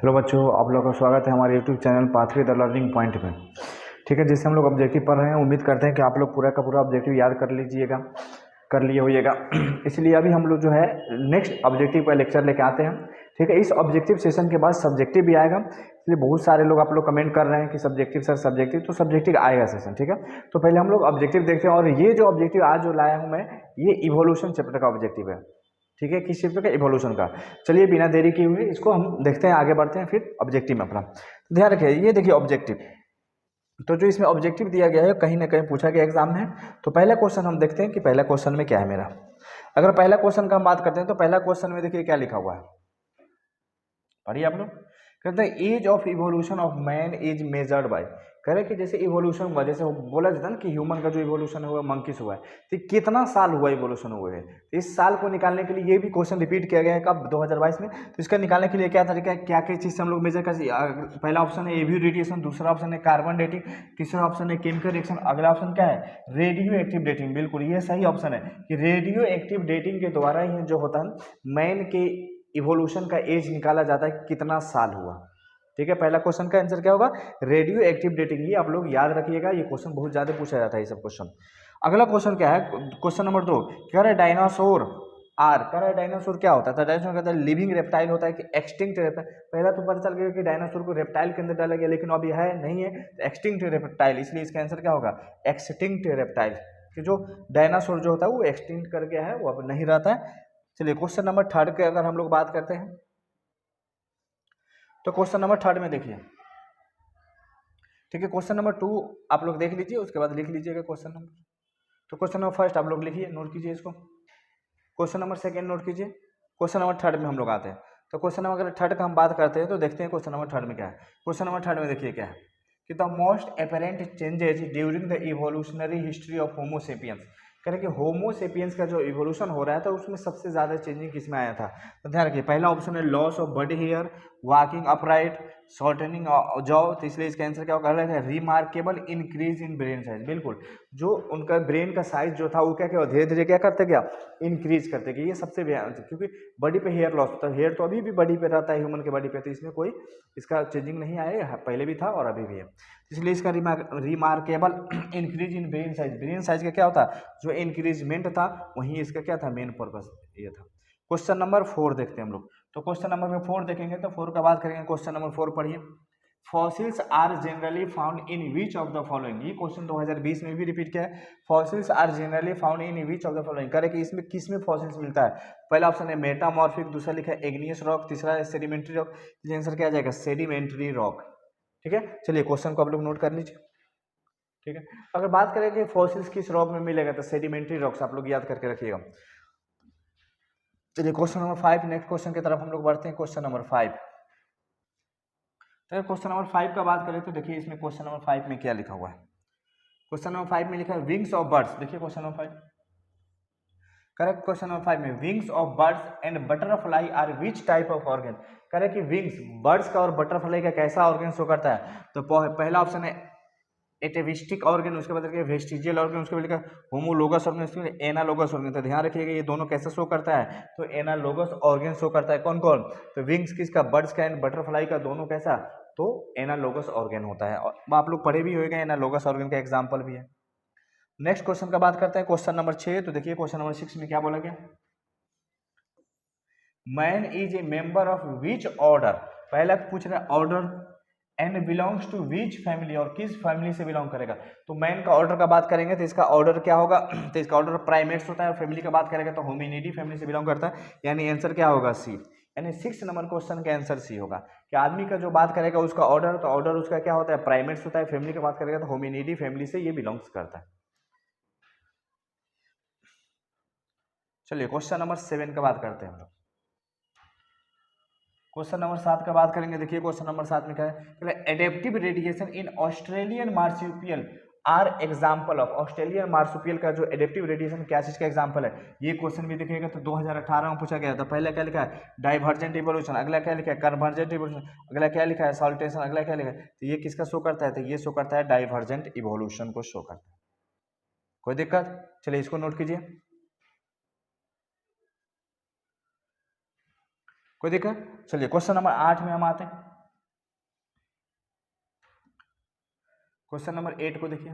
Hello बच्चों, आप लोगों का स्वागत है हमारे YouTube channel pathway the learning point में। ठीक है, जिससे हम लोग ऑब्जेक्टिव पढ़ रहे हैं। उम्मीद करते हैं कि आप लोग पूरा का पूरा ऑब्जेक्टिव याद कर लिए होइएगा। इसलिए अभी हम लोग जो है नेक्स्ट ऑब्जेक्टिव का लेक्चर लेके आते हैं। ठीक है, इस ऑब्जेक्टिव सेशन के बाद सब्जेक्टिव भी आएगा। इसलिए बहुत सारे लोग आप लोग कमेंट कर रहे हैं कि सब्जेक्टिव सर सब्जेक्टिव, तो सब्जेक्टिव आएगा सेशन। ठीक है, तो पहले हम लोग ऑब्जेक्टिव देखते हैं। और ये जो ऑब्जेक्टिव आज जो लाया हूँ मैं, ये इवोल्यूशन चैप्टर का ऑब्जेक्टिव है। ठीक है, किस चैप्टर का? इवोल्यूशन का। चलिए बिना देरी किए हुए इसको हम देखते हैं, आगे बढ़ते हैं फिर ऑब्जेक्टिव में अपना। तो ध्यान रखिए, ये देखिए ऑब्जेक्टिव। तो जो इसमें ऑब्जेक्टिव दिया गया है कहीं ना कहीं पूछा गया एग्जाम में। तो पहला क्वेश्चन हम देखते हैं कि पहला क्वेश्चन में क्या है मेरा। अगर पहला क्वेश्चन का हम बात करते हैं तो पहला क्वेश्चन में देखिए क्या लिखा हुआ है, पढ़िए आप लोग। कहते हैं age of evolution of man is measured by. कह रहे कि जैसे इवोल्यूशन हुआ, जैसे बोला जाता है ना कि ह्यूमन का जो इवोल्यूशन हुआ मंकी से हुआ है, तो कितना साल हुआ इवोल्यूशन हुए है। तो इस साल को निकालने के लिए ये भी क्वेश्चन रिपीट किया गया है कब? 2022 में। तो इसका निकालने के लिए क्या तरीका है, क्या क्या चीज़ से हम लोग मेजर कर? पहला ऑप्शन है एवी रेडिएशन, दूसरा ऑप्शन है कार्बन डेटिंग, तीसरा ऑप्शन है केमिकल रिएक्शन, अगला ऑप्शन क्या है? Radio active dating. बिल्कुल ये सही ऑप्शन है कि रेडियो एक्टिव डेटिंग के द्वारा ही जो होता है मैन के इवोल्यूशन का एज निकाला जाता है, कितना साल हुआ। ठीक है, पहला क्वेश्चन का आंसर क्या होगा? Radio active dating. ये आप लोग याद रखिएगा, ये क्वेश्चन बहुत ज्यादा पूछा जाता है ये सब क्वेश्चन। अगला क्वेश्चन क्या है? क्वेश्चन नंबर 2 कह रहा है डायनासोर आर। कह रहा है डायनासोर क्या होता है? डायनासोर कहता है लिविंग रेप्टाइल होता है कि एक्सटिंक्ट रेप्टाइल। पहला तो पता चल गया कि डायनासोर को रेप्टाइल के अंदर डाला गया, लेकिन अभी है नहीं है एक्सटिंक्ट रेप्टाइल, इसलिए इसका आंसर क्या होगा? Extinct reptile. कि जो डायनासोर जो होता है वो एक्सटिंक्ट कर गया है, वो अब नहीं रहता है। चलिए क्वेश्चन नंबर 3 की अगर हम लोग बात करते हैं तो क्वेश्चन नंबर 3 में देखिए। ठीक है, क्वेश्चन नंबर 2 आप लोग देख लीजिए, उसके बाद लिख लीजिएगा क्वेश्चन नंबर। तो क्वेश्चन नंबर फर्स्ट आप लोग लिखिए, नोट कीजिए इसको। क्वेश्चन नंबर सेकंड नोट कीजिए। क्वेश्चन नंबर 3 में हम लोग आते हैं। तो क्वेश्चन नंबर अगर 3 का हम बात करते हैं तो देखते हैं क्वेश्चन नंबर 3 में क्या है। क्वेश्चन नंबर 3 में देखिए क्या है कि the most apparent changes during the evolutionary history of Homo sapiens. कह रहे कि होमोसेपियंस का जो इवोल्यूशन हो रहा है तो उसमें सबसे ज्यादा चेंजिंग किसमें आया था? तो ध्यान रखिए, पहला ऑप्शन है loss of body hair, walking upright, shortening jaw. तो इसलिए इसका आंसर क्या होगा? Remarkable increase in brain size. बिल्कुल, जो उनका ब्रेन का साइज जो था वो क्या क्या धीरे धीरे क्या करते गया? इंक्रीज करते गए। ये सबसे क्योंकि बॉडी पे हेयर लॉस होता है, हेयर तो अभी भी बॉडी पे रहता है ह्यूमन के बॉडी पे, तो इसमें कोई इसका चेंजिंग नहीं आया, पहले भी था और अभी भी है। इसलिए इसका remarkable increase in brain size. Brain size का क्या होता है? जो इंक्रीजमेंट था वहीं इसका क्या था? मेन पर्पस ये था। क्वेश्चन नंबर 4 देखते हैं हम लोग। तो क्वेश्चन नंबर में 4 देखेंगे तो 4 का बात करेंगे। क्वेश्चन नंबर 4 पढ़िए। Fossils are generally found in which of the following. ये क्वेश्चन 2020 में भी रिपीट किया है। Fossils are generally found in which of the following. करे कि इसमें किस में फॉसिल्स मिलता है? पहला ऑप्शन है मेटामॉर्फिक, दूसरा लिखा है एग्नियस रॉक, तीसरा है सेडिमेंट्री रॉक। इसलिए आंसर क्या आ जाएगा? Sedimentary rock. ठीक है, चलिए क्वेश्चन को आप लोग नोट कर लीजिए। ठीक है, अगर बात करें कि फॉसिल्स किस रॉक में मिलेगा तो सेडिमेंट्री रॉक्स आप लोग याद करके रखिएगा। चलिए क्वेश्चन नंबर 5, नेक्स्ट क्वेश्चन की तरफ हम लोग बढ़ते हैं। Question number 5। तो क्वेश्चन नंबर 5 का बात करें तो देखिए इसमें क्वेश्चन नंबर 5 में क्या लिखा हुआ है। क्वेश्चन नंबर 5 में लिखा है विंग्स ऑफ बर्ड्स। देखिए question number 5, correct. Question number 5 में wings of birds and butterfly are which type of organ. Correct कि विंग्स बर्ड्स का और बटरफ्लाई का कैसा ऑर्गन शो करता है? तो पहला ऑप्शन है एटेविस्टिक ऑर्गन, उसके बाद लिखा वेस्टिजियल ऑर्गन, उसके बाद लिखा होमोलोगस ऑर्गन, उसके बाद एनालोगस ऑर्गन। तो ध्यान रखिएगा ये दोनों कैसे शो करता है? तो एनालोगस ऑर्गन शो करता है। कौन कौन? तो विंग्स किसका? बर्ड्स का एंड बटरफ्लाई का, दोनों कैसा? तो एनालोगस ऑर्गन होता है। और आप लोग पढ़े भी होगा, एनालोगस ऑर्गन का एग्जाम्पल भी है। नेक्स्ट क्वेश्चन का बात करते हैं, क्वेश्चन नंबर 6। तो देखिए क्वेश्चन नंबर 6 में क्या बोला गया? Man is a member of which order. पहला पूछ रहा है order and belongs to which family, और किस फैमिली से बिलोंग करेगा। तो मैन का ऑर्डर का बात करेंगे तो इसका ऑर्डर क्या होगा? तो इसका ऑर्डर प्राइमेट्स होता है। और फैमिली का बात करेंगे तो होमिनिडी फैमिली से बिलोंग करता है, यानी आंसर क्या होगा? सी। यानी 6 नंबर क्वेश्चन का आंसर सी होगा कि आदमी का जो बात करेगा उसका ऑर्डर, तो ऑर्डर उसका क्या होता है? प्राइमेट्स होता है। फैमिली की बात करेगा तो होमिनिडी फैमिली से ये बिलोंग्स करता है। चलिए क्वेश्चन नंबर 7 का बात करते हैं हम लोग। क्वेश्चन नंबर 7 का बात करेंगे। देखिए क्वेश्चन नंबर 7 में क्या है? Adaptive radiation in Australian marsupial are example of. Australian marsupial का जो एडेप्टिव रेडिएशन क्या चीज का एग्जाम्पल है? ये क्वेश्चन भी देखिएगा तो 2018 में पूछा गया था। पहले क्या लिखा है? डाइवर्जेंट इवोल्यूशन, अगला क्या लिखा है? कन्वर्जेंट इवोल्यूशन, अगला क्या लिखा है? सॉल्टेशन, अगला क्या लिखा है? तो ये किसका शो करता है? तो ये शो करता है डाइवर्जेंट इवोल्यूशन को शो करता है। कोई दिक्कत? चलिए इसको नोट कीजिए। कोई दिक्कत? चलिए क्वेश्चन नंबर 8 में हम आते हैं। क्वेश्चन नंबर 8 को देखिए।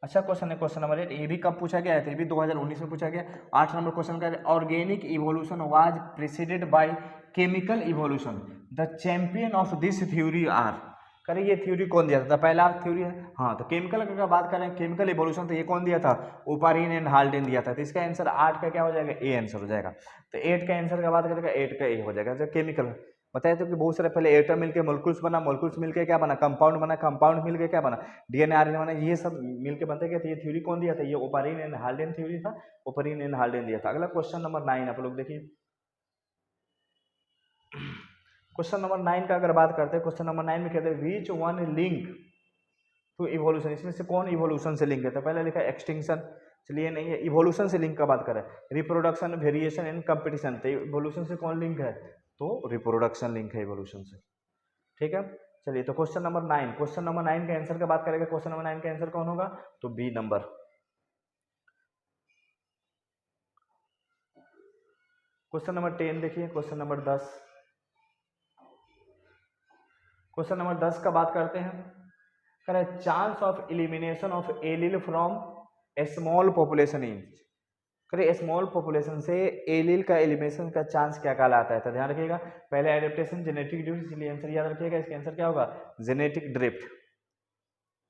अच्छा क्वेश्चन है क्वेश्चन नंबर 8, ये भी कब पूछा गया है? तो ये भी 2019 में पूछा गया। 8 नंबर क्वेश्चन का, organic evolution was preceded by chemical evolution, the champion of this theory are. करें ये थ्योरी कौन दिया था? पहला थ्योरी है हाँ, तो केमिकल अगर बात करें केमिकल इवोल्यूशन, तो ये कौन दिया था? ओपारिन एंड हाल्डेन दिया था। तो इसका आंसर 8 का क्या हो जाएगा? ए आंसर हो जाएगा। तो 8 का आंसर का बात करेगा 8 का ए हो जाएगा। जब केमिकल बताया तो कि बहुत सारे पहले एटम मिलके मोलिक्यूल्स बना, मोलिक्यूल्स मिलके क्या बना? कंपाउंड बना, कंपाउंड मिलके क्या बना? डीएनए आरएनए बना, ये सब मिलके बनते क्या? ये थ्योरी कौन दिया था? ये ओपारिन एंड हाल्डेन थ्योरी था, ओपारिन एंड हाल्डेन दिया था। अगला क्वेश्चन नंबर 9 आप लोग देखिए। क्वेश्चन नंबर 9 का अगर बात करते हैं, क्वेश्चन नंबर 9 में कहते हैं which one link to evolution, इसमें से कौन इवोल्यूशन से लिंक है? तो पहले लिखा एक्सटिंक्शन, चलिए नहीं है, इवोल्यूशन से लिंक का बात करें, रिप्रोडक्शन, वेरिएशन एंड कंपटीशन, तो इवोल्यूशन से कौन लिंक है? तो रिप्रोडक्शन लिंक है इवोल्यूशन से। ठीक है, चलिए तो क्वेश्चन नंबर 9, क्वेश्चन नंबर 9 का आंसर का बात करेगा, क्वेश्चन नंबर 9 का आंसर कौन होगा? तो बी नंबर। क्वेश्चन नंबर 10 देखिए, क्वेश्चन नंबर 10, क्वेश्चन नंबर 10 का बात करते हैं, करें chance of elimination of allele from A small population is, करें स्मॉल पॉपुलेशन से एलील का एलिमिनेशन का चांस क्या कहलाता है? तो ध्यान रखिएगा, पहले एडेप्टेशन, जेनेटिक ड्रिफ्ट, इसलिए आंसर याद रखिएगा, इसका आंसर क्या होगा? Genetic drift.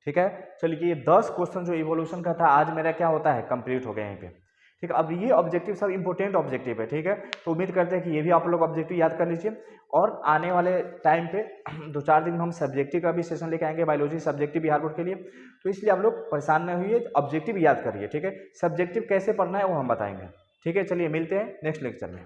ठीक है, चलिए ये 10 क्वेश्चन जो इवोल्यूशन का था आज मेरा क्या होता है? कंप्लीट हो गया यहीं पे। ठीक है, अब ये ऑब्जेक्टिव सब इंपॉर्टेंट ऑब्जेक्टिव है। ठीक है, तो उम्मीद करते हैं कि ये भी आप लोग ऑब्जेक्टिव याद कर लीजिए, और आने वाले टाइम पे 2-4 दिन में हम सब्जेक्टिव का भी सेशन लेके आएंगे, बायोलॉजी सब्जेक्टिव बिहार बोर्ड के लिए। तो इसलिए आप लोग परेशान नहीं हुई, ऑब्जेक्टिव याद करिए। ठीक है, सब्जेक्टिव कैसे पढ़ना है वो हम बताएंगे। ठीक है, चलिए मिलते हैं नेक्स्ट लेक्चर में।